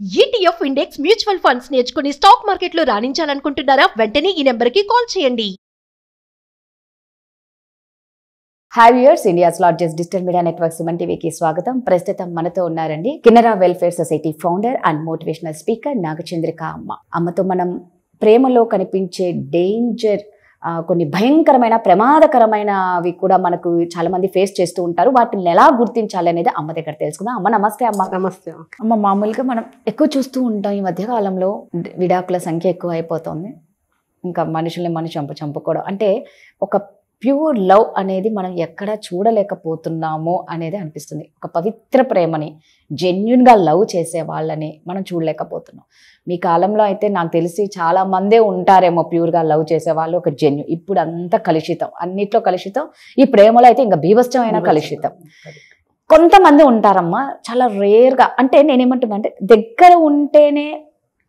ETF index mutual funds నేర్చుకుని stock మార్కెట్లో రాణించాలనుకుంటున్నారా? వెంటనే ఈ నెంబర్కి కాల్ చేయండి. Hi viewers, India's largest digital media network Suman టీవీకి స్వాగతం. ప్రస్తుతం మనతో ఉన్నారండి Kinnera welfare society founder and motivational speaker Nagachandrika అమ్మ. అమ్మతో మనం ప్రేమలో కనిపించే డేంజర్, కొన్ని భయంకరమైన ప్రమాదకరమైనవి కూడా మనకు చాలా మంది ఫేస్ చేస్తూ ఉంటారు. వాటిని ఎలా గుర్తించాలి అనేది అమ్మ దగ్గర తెలుసుకుందాం. అమ్మ నమస్తే. అమ్మ నమస్తే అమ్మ. మామూలుగా మనం ఎక్కువ చూస్తూ ఉంటాం ఈ మధ్య కాలంలో విడాకుల సంఖ్య ఎక్కువ అయిపోతుంది. ఇంకా మనుషుల్ని చంపుకోవడం అంటే ఒక ప్యూర్ లవ్ అనేది మనం ఎక్కడ చూడలేకపోతున్నామో అనేది అనిపిస్తుంది. ఒక పవిత్ర ప్రేమని, జెన్యున్గా లవ్ చేసే వాళ్ళని మనం చూడలేకపోతున్నాం. మీ కాలంలో అయితే నాకు తెలిసి చాలా మందే ఉంటారేమో ప్యూర్గా లవ్ చేసే వాళ్ళు, ఒక జెన్యు. ఇప్పుడు అంతా కలుషితం, అన్నిట్లో కలుషితం. ఈ ప్రేమలో అయితే ఇంకా బీభత్సమైన కలుషితం. కొంతమంది ఉంటారమ్మా, చాలా రేర్గా. అంటే నేనేమంటున్నా అంటే దగ్గర ఉంటేనే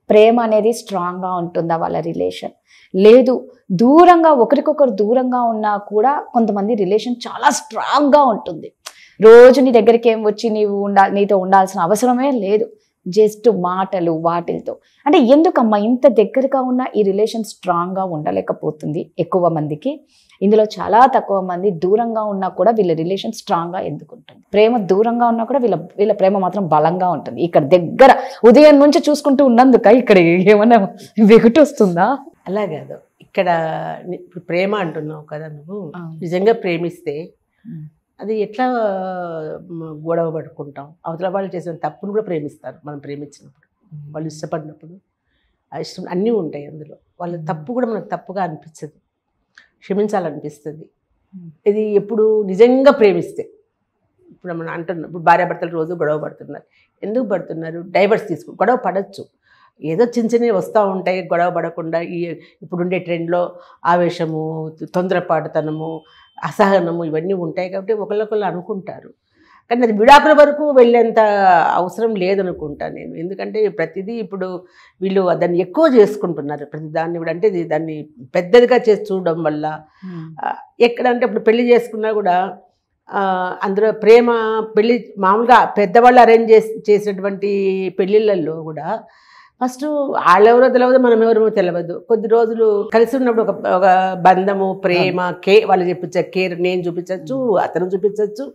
ప్రేమ అనేది స్ట్రాంగ్గా ఉంటుందా వాళ్ళ రిలేషన్? లేదు, దూరంగా ఒకరికొకరు దూరంగా ఉన్నా కూడా కొంతమంది రిలేషన్ చాలా స్ట్రాంగ్గా ఉంటుంది. రోజు నీ దగ్గరికి ఏం వచ్చి నీతో ఉండాల్సిన అవసరమే లేదు, జస్ట్ మాటలు వాటిలతో. అంటే ఎందుకమ్మా ఇంత దగ్గరగా ఉన్న ఈ రిలేషన్ స్ట్రాంగ్గా ఉండలేకపోతుంది ఎక్కువ మందికి? ఇందులో చాలా తక్కువ మంది దూరంగా ఉన్నా కూడా వీళ్ళ రిలేషన్ స్ట్రాంగ్గా ఎందుకు ఉంటుంది? ప్రేమ దూరంగా ఉన్నా కూడా వీళ్ళ ప్రేమ మాత్రం బలంగా ఉంటుంది. ఇక్కడ దగ్గర ఉదయం నుంచి చూసుకుంటూ ఉన్నందుక ఇక్కడ ఏమన్నా వెగుటు వస్తుందా? అలా కాదు. ఇక్కడ ఇప్పుడు ప్రేమ అంటున్నావు కదా, నువ్వు నిజంగా ప్రేమిస్తే అది ఎట్లా గొడవ పడుకుంటాం? అవతల వాళ్ళు చేసిన తప్పును కూడా ప్రేమిస్తారు. మనం ప్రేమించినప్పుడు, వాళ్ళు ఇష్టపడినప్పుడు ఆ ఇష్టం అన్నీ ఉంటాయి అందులో. వాళ్ళ తప్పు కూడా మనకు తప్పుగా అనిపించదు, క్షమించాలనిపిస్తుంది. ఇది ఎప్పుడు నిజంగా ప్రేమిస్తే. ఇప్పుడు మనం అంటున్నాం, ఇప్పుడు భార్యాభర్తలు రోజు గొడవ పడుతున్నారు. ఎందుకు పడుతున్నారు? డైవర్స్ తీసుకు గొడవ పడవచ్చు, ఏదో చిన్న చిన్నవి వస్తూ ఉంటాయి. గొడవ పడకుండా ఇప్పుడుండే ట్రెండ్లో ఆవేశము, తొందరపాటుతనము, అసహనము ఇవన్నీ ఉంటాయి. కాబట్టి ఒకళ్ళొకళ్ళు అనుకుంటారు. కానీ అది విడాకుల వరకు వెళ్ళేంత అవసరం లేదనుకుంటా నేను. ఎందుకంటే ప్రతిదీ ఇప్పుడు వీళ్ళు దాన్ని ఎక్కువ చేసుకుంటున్నారు. ప్రతి దాన్ని కూడా అంటే దాన్ని పెద్దదిగా చేసి చూడడం వల్ల ఎక్కడంటే ఇప్పుడు పెళ్లి చేసుకున్నా కూడా అందులో ప్రేమ పెళ్ళి మామూలుగా పెద్దవాళ్ళు అరేంజ్ చేసినటువంటి పెళ్ళిళ్ళల్లో కూడా ఫస్ట్ వాళ్ళెవరో తెలియదు, మనం ఎవరో తెలియదు. కొద్ది రోజులు కలిసి ఉన్నప్పుడు ఒక బంధము, ప్రేమ, వాళ్ళు చూపించే కేర్ నేను చూపించవచ్చు, అతను చూపించవచ్చు.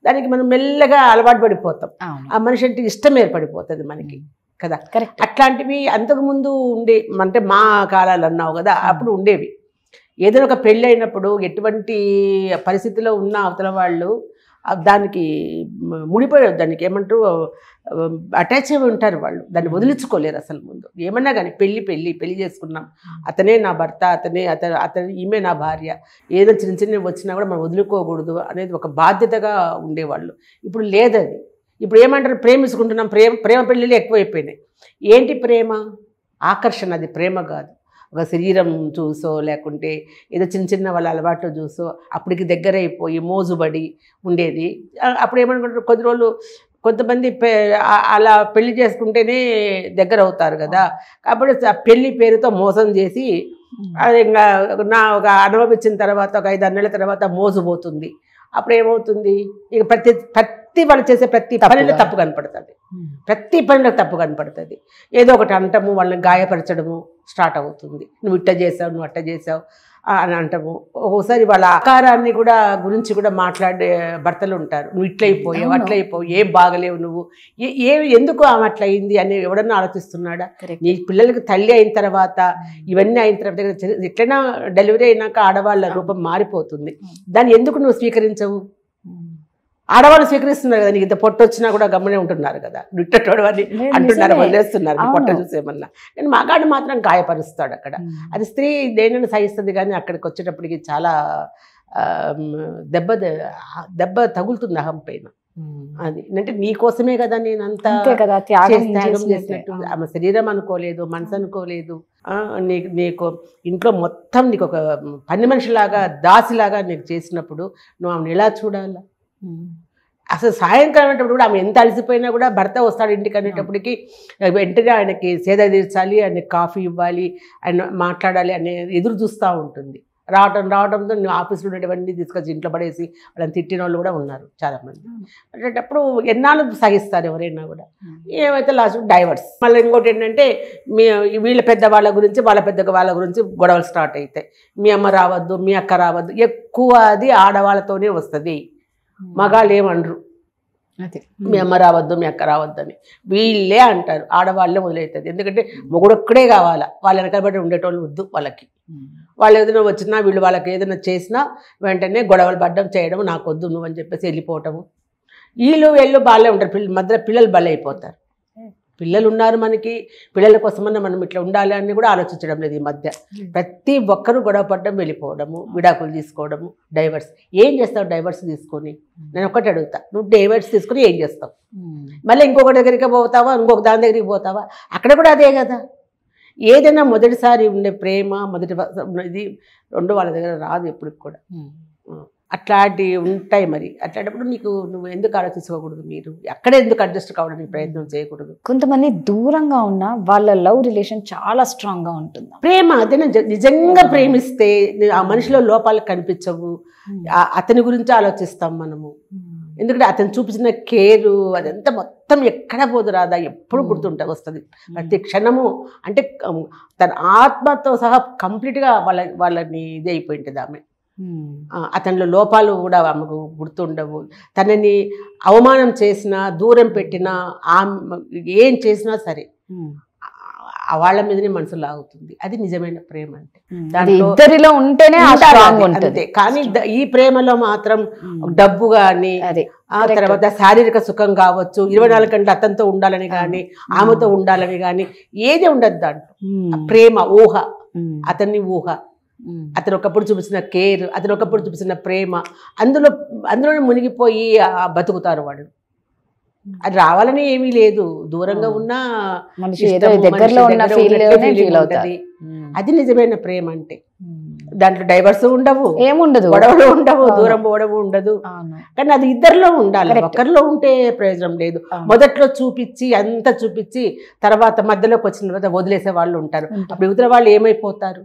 దానికి మనం మెల్లగా అలవాటు పడిపోతాం. ఆ మనిషి అంటే ఇష్టం ఏర్పడిపోతుంది మనకి కదా. అట్లాంటివి అంతకుముందు ఉండే, అంటే మా కాలాలు అన్నావు కదా, అప్పుడు ఉండేవి. ఏదైనా ఒక పెళ్ళి అయినప్పుడు ఎటువంటి పరిస్థితిలో ఉన్న అవతల వాళ్ళు దానికి ముడిపోయారు, దానికి ఏమంటారు అటాచ్ అయి ఉంటారు. వాళ్ళు దాన్ని వదిలించుకోలేరు అసలు. ముందు ఏమన్నా కానీ పెళ్ళి చేసుకున్నాం, అతనే నా భర్త, అతను ఈమె నా భార్య, ఏదో చిన్న చిన్నవి వచ్చినా కూడా మనం వదులుకోకూడదు అనేది ఒక బాధ్యతగా ఉండేవాళ్ళు. ఇప్పుడు లేదది. ఇప్పుడు ఏమంటారు, ప్రేమించుకుంటున్నాం, ప్రేమ పెళ్ళిళ్ళు ఎక్కువైపోయినాయి. ఏంటి ప్రేమ? ఆకర్షణ, అది ప్రేమ కాదు. ఒక శరీరం చూసో లేకుంటే ఏదో చిన్న చిన్న వాళ్ళ అలవాటు చూసో అప్పటికి దగ్గర అయిపోయి మోజుబడి ఉండేది. అప్పుడు ఏమనుకుంటారు, కొద్ది రోజులు కొంతమంది అలా పెళ్లి చేసుకుంటేనే దగ్గర అవుతారు కదా. కాబట్టి పెళ్లి పేరుతో మోసం చేసి అది ఇంకా ఒక అనుభవించిన తర్వాత ఒక 5-6 నెలల తర్వాత మోజుపోతుంది. అప్పుడు ఏమవుతుంది, ఇక ప్రతి వాళ్ళు చేసే ప్రతి పనిలో తప్పు కనపడుతుంది. ప్రతి పనిలో తప్పు కనపడుతుంది. ఏదో ఒకటి అంటము, వాళ్ళని గాయపరచడము స్టార్ట్ అవుతుంది. నువ్వు ఇట్ట చేసావు, నువ్వు అట్ట చేసావు అని అంటాము. ఒక్కోసారి వాళ్ళ ఆకారాన్ని కూడా గురించి కూడా మాట్లాడే భర్తలు ఉంటారు. నువ్వు ఇట్లయిపోయావు, అట్లయిపోయావు, ఏం బాగలేవు, నువ్వు ఎందుకు ఆమె అట్లా అయింది అని ఎవడన్నా ఆలోచిస్తున్నాడా? నీ పిల్లలకి తల్లి అయిన తర్వాత, ఇవన్నీ అయిన తర్వాత, ఎట్లయినా డెలివరీ అయినాక ఆడవాళ్ళ రూపం మారిపోతుంది. దాన్ని ఎందుకు నువ్వు స్వీకరించవు? ఆడవాళ్ళు స్వీకరిస్తున్నారు కదా, నీకు ఇంత పొట్టు వచ్చినా కూడా గమ్మునే ఉంటున్నారు కదా, నుట్టోడు అని అంటున్నారు, వదిలేస్తున్నారు పొట్ట చూసేమన్నా. కానీ మగాడు మాత్రం గాయపరుస్తాడు అక్కడ. అది స్త్రీ దేనిని సహిస్తుంది, కానీ అక్కడికి వచ్చేటప్పటికి చాలా దెబ్బ తగులుతుంది అహం పైన. అది అంటే నీకోసమే కదా నేను అంతా త్యాగం చేసినట్టు. ఆమె శరీరం అనుకోలేదు, మనసు అనుకోలేదు. నీకు ఇంట్లో మొత్తం నీకు ఒక పని మనిషిలాగా, దాసిలాగా నీకు చేసినప్పుడు నువ్వు ఆమెను ఎలా చూడాలా? అసలు సాయంకాలం అనేటప్పుడు కూడా ఆమె ఎంత అలసిపోయినా కూడా భర్త వస్తాడు ఇంటికి అనేటప్పటికి వెంటనే ఆయనకి సేద తీర్చాలి, ఆయనకి కాఫీ ఇవ్వాలి, ఆయన మాట్లాడాలి అనే ఎదురు చూస్తూ ఉంటుంది. రావడంతో ఆఫీస్లో ఉండేవన్నీ తీసుకొచ్చి ఇంట్లో పడేసి వాళ్ళని తిట్టిన వాళ్ళు కూడా ఉన్నారు చాలామంది. అనేటప్పుడు ఎన్నాళ్ళు సహిస్తారు ఎవరైనా కూడా. ఏమైతే లాస్ట్ డైవర్స్. మళ్ళీ ఇంకోటి ఏంటంటే వీళ్ళ పెద్దవాళ్ళ గురించి వాళ్ళ గురించి గొడవలు స్టార్ట్ అవుతాయి. మీ అమ్మ రావద్దు, మీ అక్క రావద్దు, ఎక్కువ అది ఆడవాళ్ళతోనే వస్తుంది. మగాళ్ళు ఏమనరు, మీ అమ్మ రావద్దు, మీ అక్క రావద్దని వీళ్ళే అంటారు, ఆడవాళ్ళే మొదలవుతుంది. ఎందుకంటే మొగుడొక్కడే కావాలా, వాళ్ళ వెనకబడి ఉండేటోళ్ళు వద్దు వాళ్ళకి. వాళ్ళు ఏదైనా వచ్చినా వీళ్ళు వాళ్ళకి ఏదైనా చేసినా వెంటనే గొడవలు పడ్డం చేయడం, నాకు వద్దు నువ్వు అని చెప్పేసి వెళ్ళిపోవటము. వీళ్ళు బాగాలే ఉంటారు, మధ్యలో పిల్లలు బలైపోతారు. పిల్లలు ఉన్నారు మనకి, పిల్లల కోసమన్నా మనం ఇట్లా ఉండాలి అని కూడా ఆలోచించడం లేదు ఈ మధ్య. ప్రతి ఒక్కరూ గొడవ పడ్డం, వెళ్ళిపోవడము, విడాకులు తీసుకోవడము, డైవర్స్. ఏం చేస్తావు డైవర్స్ తీసుకొని? నేను ఒక్కటి అడుగుతా, నువ్వు డైవర్స్ తీసుకొని ఏం చేస్తావు? మళ్ళీ ఇంకొక దగ్గరికి పోతావా, ఇంకొక దాని దగ్గరికి పోతావా? అక్కడ కూడా అదే కదా. ఏదైనా మొదటిసారి ఉండే ప్రేమ, ఇది రెండు వాళ్ళ దగ్గర రాదు ఎప్పుడు కూడా. అట్లాంటివి ఉంటాయి. మరి అట్లాంటప్పుడు నువ్వు ఎందుకు ఆలోచించుకోకూడదు? మీరు అక్కడే ఎందుకు అడ్జస్ట్ కావడానికి ప్రయత్నం చేయకూడదు? కొంతమంది దూరంగా ఉన్న వాళ్ళ లవ్ రిలేషన్ చాలా స్ట్రాంగ్ గా ఉంటుంది. ప్రేమ అదే నిజంగా ప్రేమిస్తే ఆ మనిషిలో లోపాలు కనిపించవు. అతని గురించి ఆలోచిస్తాం మనము. ఎందుకంటే అతను చూపించిన కేరు అదంతా మొత్తం ఎక్కడ పోదు రాదా, ఎప్పుడు వస్తుంది ప్రతి క్షణము. అంటే తన ఆత్మతో సహా కంప్లీట్గా వాళ్ళని ఇది అయిపోయింటుంది ఆమె. అతనిలో లోపాలు కూడా ఆమెకు గుర్తుండవు. తనని అవమానం చేసినా, దూరం పెట్టినా, ఏం చేసినా సరే వాళ్ళ మీదనే మనసు లాగుతుంది. అది నిజమైన ప్రేమ అంటే. ఇద్దరిలో ఉంటేనే అంతే. కానీ ఈ ప్రేమలో మాత్రం డబ్బు కానీ, తర్వాత శారీరక సుఖం కావచ్చు, 24 గంటలు అతనితో ఉండాలని కానీ, ఆమెతో ఉండాలని కానీ ఏది ఉండదు దాంట్లో. ప్రేమ ఊహ, అతన్ని ఊహ, అతను ఒకప్పుడు చూపించిన కేర్, అతను ఒకప్పుడు చూపించిన ప్రేమ, అందులోనే మునిగిపోయి బతుకుతారు వాళ్ళు. అది రావాలని ఏమీ లేదు, దూరంగా ఉన్న అది నిజమైన ప్రేమ అంటే. దాంట్లో డైవర్స్ ఉండవు, ఏముండదు, గొడవలు ఉండవు, దూరం పోవడం ఉండదు. కానీ అది ఇద్దరిలో ఉండాలి, ఒక్కరిలో ఉంటే ప్రయోజనం లేదు. మొదట్లో చూపించి అంత చూపించి తర్వాత మధ్యలోకి వచ్చిన తర్వాత వదిలేసే వాళ్ళు ఉంటారు. అప్పుడు ఇతర వాళ్ళు ఏమైపోతారు?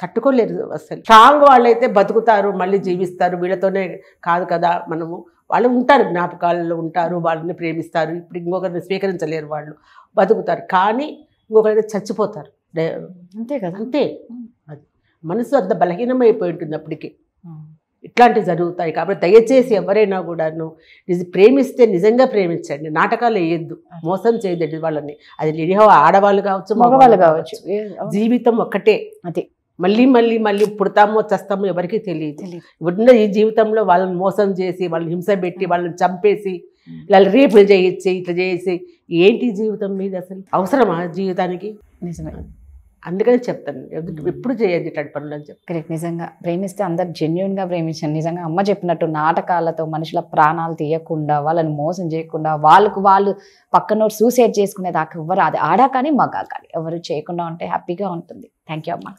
కట్టుకోలేరు అసలు. స్ట్రాంగ్ వాళ్ళైతే బతుకుతారు, మళ్ళీ జీవిస్తారు. వీళ్ళతోనే కాదు కదా మనము. వాళ్ళు ఉంటారు, జ్ఞాపకాలలో ఉంటారు, వాళ్ళని ప్రేమిస్తారు. ఇప్పుడు ఇంకొకరిని స్వీకరించలేరు, వాళ్ళు బతుకుతారు. కానీ ఇంకొకరైతే చచ్చిపోతారు. అంతే కదా, అంతే. అది మనసు అంత బలహీనమైపోయి ఉంటుంది అప్పటికి. ఇట్లాంటివి జరుగుతాయి. కాబట్టి దయచేసి ఎవరైనా కూడాను ప్రేమిస్తే నిజంగా ప్రేమించండి, నాటకాలు వేయద్దు, మోసం చేయద్దు వాళ్ళని. అది నిడిహో ఆడవాళ్ళు కావచ్చు, మగవాళ్ళు కావచ్చు. జీవితం ఒక్కటే. అదే మళ్ళీ మళ్ళీ మళ్ళీ పుడతామో చస్తామో ఎవరికి తెలియదు. ఉన్న ఈ జీవితంలో వాళ్ళని మోసం చేసి, వాళ్ళని హింస పెట్టి, వాళ్ళని చంపేసి, ఇలా రేపులు చేయించి, ఇట్లా చేసి ఏంటి జీవితం మీద అసలు అవసరమా జీవితానికి? నిజమే. అందుకని చెప్తాను, ఎప్పుడు చేయద్దు ఇట్లాంటి పనులు అని చెప్పి. కరెక్ట్. నిజంగా ప్రేమిస్తే అందరు జెన్యున్గా ప్రేమించండి. నిజంగా అమ్మ చెప్పినట్టు నాటకాలతో మనుషుల ప్రాణాలు తీయకుండా, వాళ్ళని మోసం చేయకుండా, వాళ్ళు పక్కన సూసైడ్ చేసుకునే దాకా ఎవరు, అది ఆడా కానీ మగా కానీ ఎవరు చేయకుండా ఉంటే హ్యాపీగా ఉంటుంది. థ్యాంక్ యూ అమ్మ.